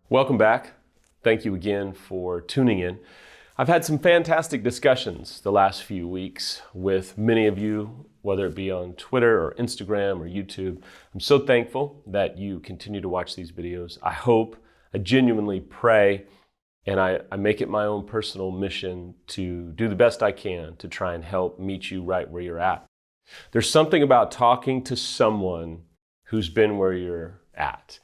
Welcome back. Thank you again for tuning in. I've had some fantastic discussions the last few weeks with many of you, whether it be on Twitter or Instagram or YouTube. I'm so thankful that you continue to watch these videos. I genuinely pray, and I make it my own personal mission to do the best I can to try and help meet you right where you're at. There's something about talking to someone who's been where you're at.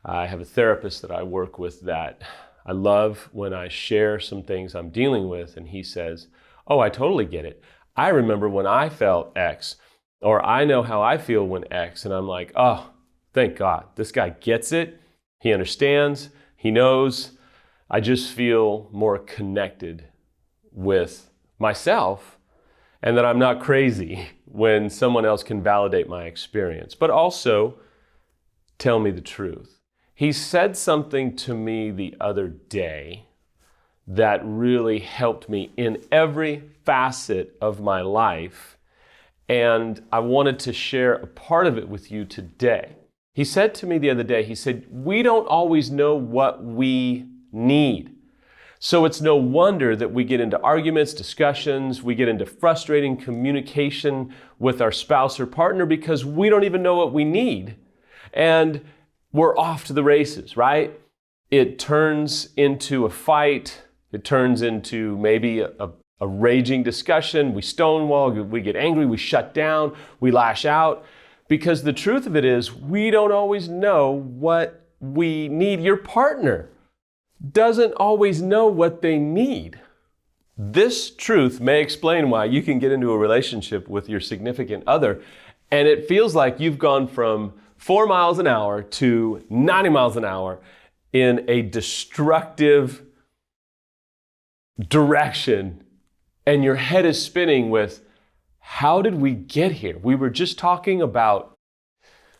I have a therapist that I work with that I love when I share some things I'm dealing with, and he says, "Oh, I totally get it. I remember when I felt X, or I know how I feel when X," and I'm like, "Oh, thank God. This guy gets it. He understands. He knows." I just feel more connected with myself and that I'm not crazy when someone else can validate my experience, but also tell me the truth. He said something to me the other day that really helped me in every facet of my life, and I wanted to share a part of it with you today. He said to me the other day, he said, "We don't always know what we need. So it's no wonder that we get into arguments, discussions, we get into frustrating communication with our spouse or partner because we don't even know what we need. And we're off to the races, right? It turns into a fight. It turns into maybe a raging discussion. We stonewall, we get angry, we shut down, we lash out. Because the truth of it is, we don't always know what we need. Your partner doesn't always know what they need. This truth may explain why you can get into a relationship with your significant other, and it feels like you've gone from 4 miles an hour to 90 miles an hour in a destructive direction, and your head is spinning with, how did we get here? We were just talking about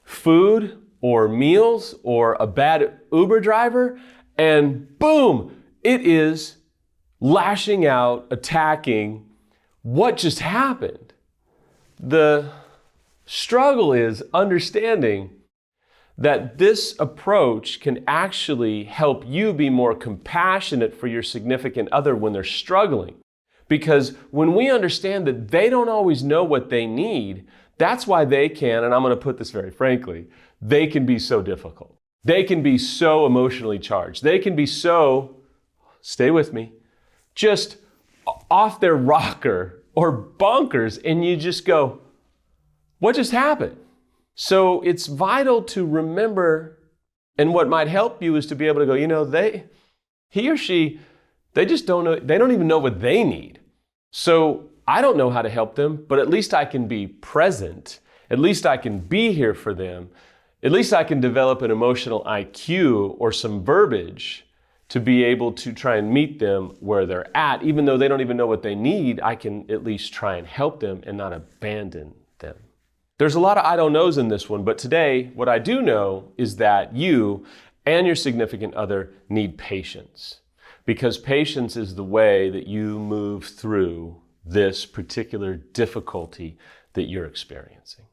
food or meals or a bad Uber driver, and boom, it is lashing out, attacking. What just happened? The struggle is understanding that this approach can actually help you be more compassionate for your significant other when they're struggling. Because when we understand that they don't always know what they need, that's why they can, and I'm going to put this very frankly, they can be so difficult. They can be so emotionally charged. They can be so, stay with me, just off their rocker or bonkers, and you just go, what just happened? So it's vital to remember, and what might help you is to be able to go, he or she, they just don't know, they don't even know what they need. So I don't know how to help them, but at least I can be present. At least I can be here for them. At least I can develop an emotional IQ or some verbiage to be able to try and meet them where they're at. Even though they don't even know what they need, I can at least try and help them and not abandon them. There's a lot of I don't knows in this one, but today what I do know is that you and your significant other need patience, because patience is the way that you move through this particular difficulty that you're experiencing.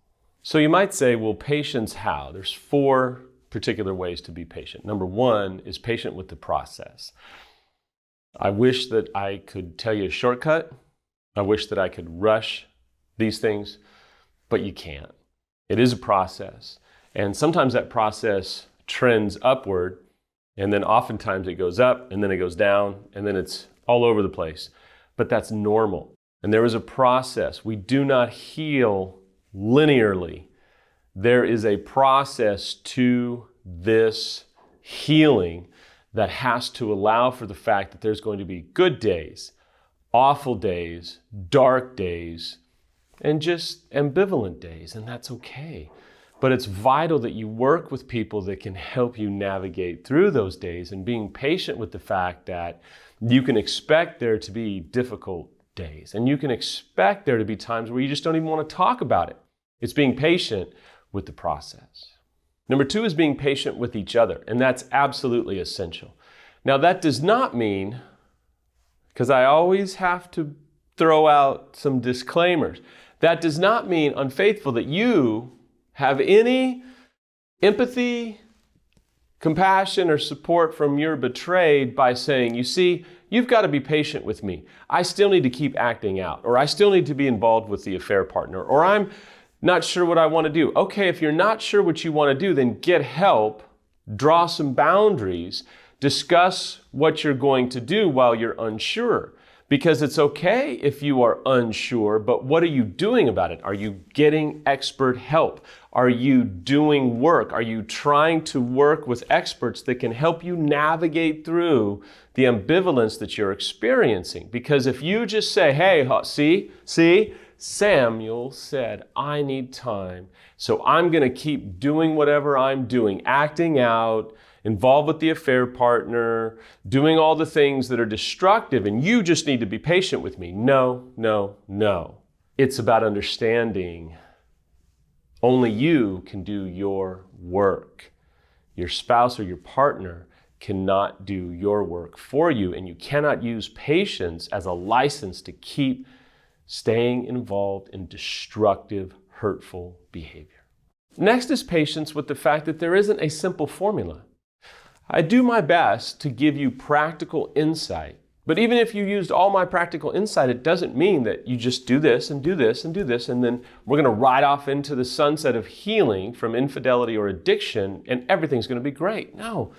So you might say, well, patience how? There's 4 particular ways to be patient. Number 1 is patient with the process. I wish that I could tell you a shortcut. I wish that I could rush these things, but you can't. It is a process. And sometimes that process trends upward, and then oftentimes it goes up, and then it goes down, and then it's all over the place. But that's normal. And there is a process. We do not heal linearly. There is a process to this healing that has to allow for the fact that there's going to be good days, awful days, dark days, and just ambivalent days, and that's okay. But it's vital that you work with people that can help you navigate through those days, and being patient with the fact that you can expect there to be difficult days, and you can expect there to be times where you just don't even want to talk about it. It's being patient with the process. Number 2 is being patient with each other, and that's absolutely essential. Now that does not mean, because I always have to throw out some disclaimers, that does not mean, Unfaithful, that you have any empathy, compassion or support from your betrayed by saying, you see, you've got to be patient with me. I still need to keep acting out, or I still need to be involved with the affair partner, or I'm not sure what I want to do. Okay, if you're not sure what you want to do, then get help, draw some boundaries, discuss what you're going to do while you're unsure. Because it's okay if you are unsure, but what are you doing about it? Are you getting expert help? Are you doing work? Are you trying to work with experts that can help you navigate through the ambivalence that you're experiencing? Because if you just say, hey, see, Samuel said, I need time, so I'm going to keep doing whatever I'm doing, acting out, involved with the affair partner, doing all the things that are destructive, and you just need to be patient with me. No. It's about understanding. Only you can do your work. Your spouse or your partner cannot do your work for you, and you cannot use patience as a license to keep staying involved in destructive, hurtful behavior. Next is patience with the fact that there isn't a simple formula. I do my best to give you practical insight, but even if you used all my practical insight, it doesn't mean that you just do this and do this and do this, and then we're going to ride off into the sunset of healing from infidelity or addiction, and everything's going to be great. No,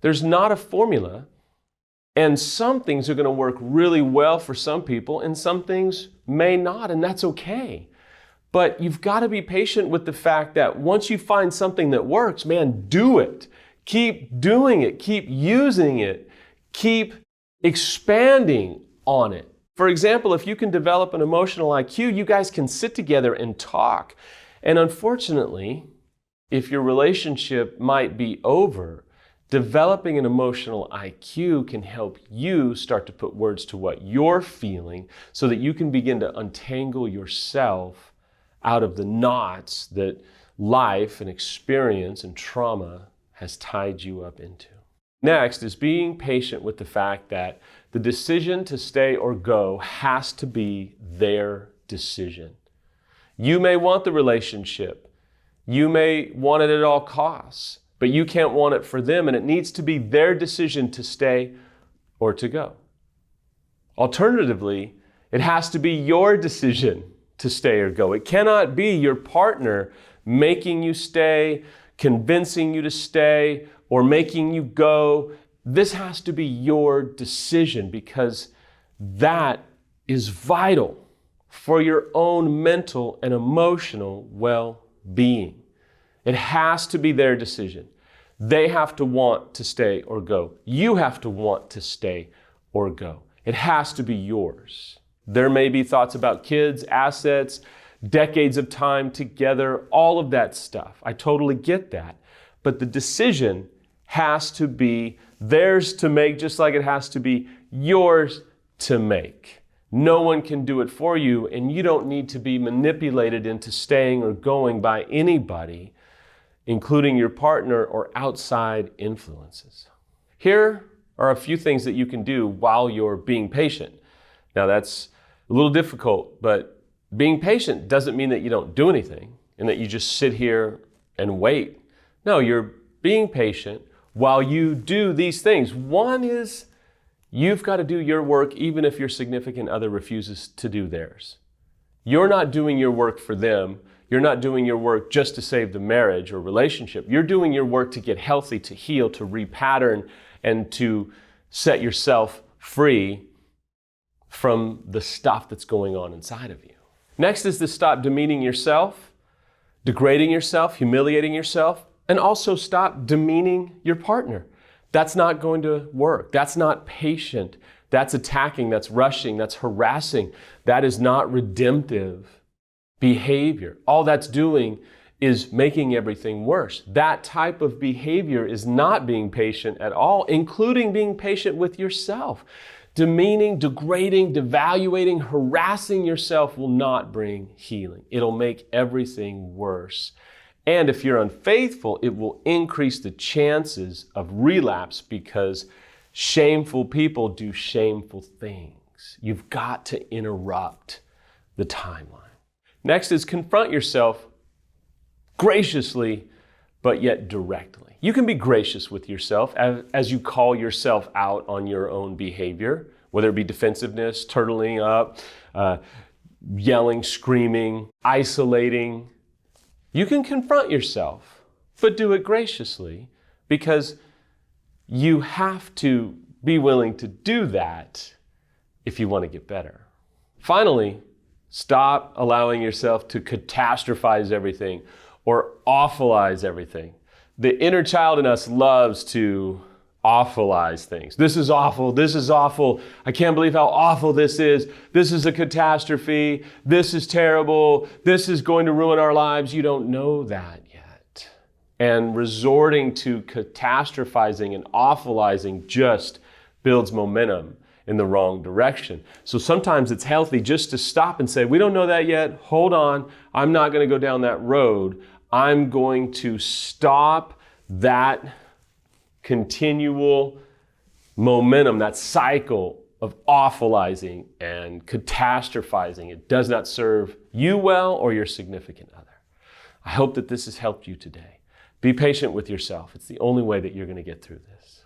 there's not a formula, and some things are going to work really well for some people, and some things may not, and that's okay. But you've got to be patient with the fact that once you find something that works, man, do it. Keep doing it, keep using it, keep expanding on it. For example, if you can develop an emotional IQ, you guys can sit together and talk. And unfortunately, if your relationship might be over, developing an emotional IQ can help you start to put words to what you're feeling so that you can begin to untangle yourself out of the knots that life and experience and trauma has tied you up into. Next is being patient with the fact that the decision to stay or go has to be their decision. You may want the relationship. You may want it at all costs, but you can't want it for them, and it needs to be their decision to stay or to go. Alternatively, it has to be your decision to stay or go. It cannot be your partner making you stay, convincing you to stay, or making you go. This has to be your decision because that is vital for your own mental and emotional well-being. It has to be their decision. They have to want to stay or go. You have to want to stay or go. It has to be yours. There may be thoughts about kids, assets, decades of time together, all of that stuff. I totally get that. But the decision has to be theirs to make, just like it has to be yours to make. No one can do it for you, and you don't need to be manipulated into staying or going by anybody, including your partner or outside influences. Here are a few things that you can do while you're being patient. Now that's a little difficult, but being patient doesn't mean that you don't do anything and that you just sit here and wait. No, you're being patient while you do these things. One is you've got to do your work even if your significant other refuses to do theirs. You're not doing your work for them. You're not doing your work just to save the marriage or relationship. You're doing your work to get healthy, to heal, to repattern, and to set yourself free from the stuff that's going on inside of you. Next is to stop demeaning yourself, degrading yourself, humiliating yourself, and also stop demeaning your partner. That's not going to work. That's not patient. That's attacking, that's rushing, that's harassing. That is not redemptive behavior. All that's doing is making everything worse. That type of behavior is not being patient at all, including being patient with yourself. Demeaning, degrading, devaluating, harassing yourself will not bring healing. It'll make everything worse. And if you're unfaithful, it will increase the chances of relapse because shameful people do shameful things. You've got to interrupt the timeline. Next is confront yourself graciously, but yet directly. You can be gracious with yourself as you call yourself out on your own behavior, whether it be defensiveness, turtling up, yelling, screaming, isolating. You can confront yourself, but do it graciously, because you have to be willing to do that if you want to get better. Finally, stop allowing yourself to catastrophize everything or awfulize everything. The inner child in us loves to awfulize things. This is awful. This is awful. I can't believe how awful this is. This is a catastrophe. This is terrible. This is going to ruin our lives. You don't know that yet. And resorting to catastrophizing and awfulizing just builds momentum in the wrong direction. So sometimes it's healthy just to stop and say, we don't know that yet. Hold on. I'm not going to go down that road. I'm going to stop that continual momentum, that cycle of awfulizing and catastrophizing. It does not serve you well or your significant other. I hope that this has helped you today. Be patient with yourself. It's the only way that you're going to get through this.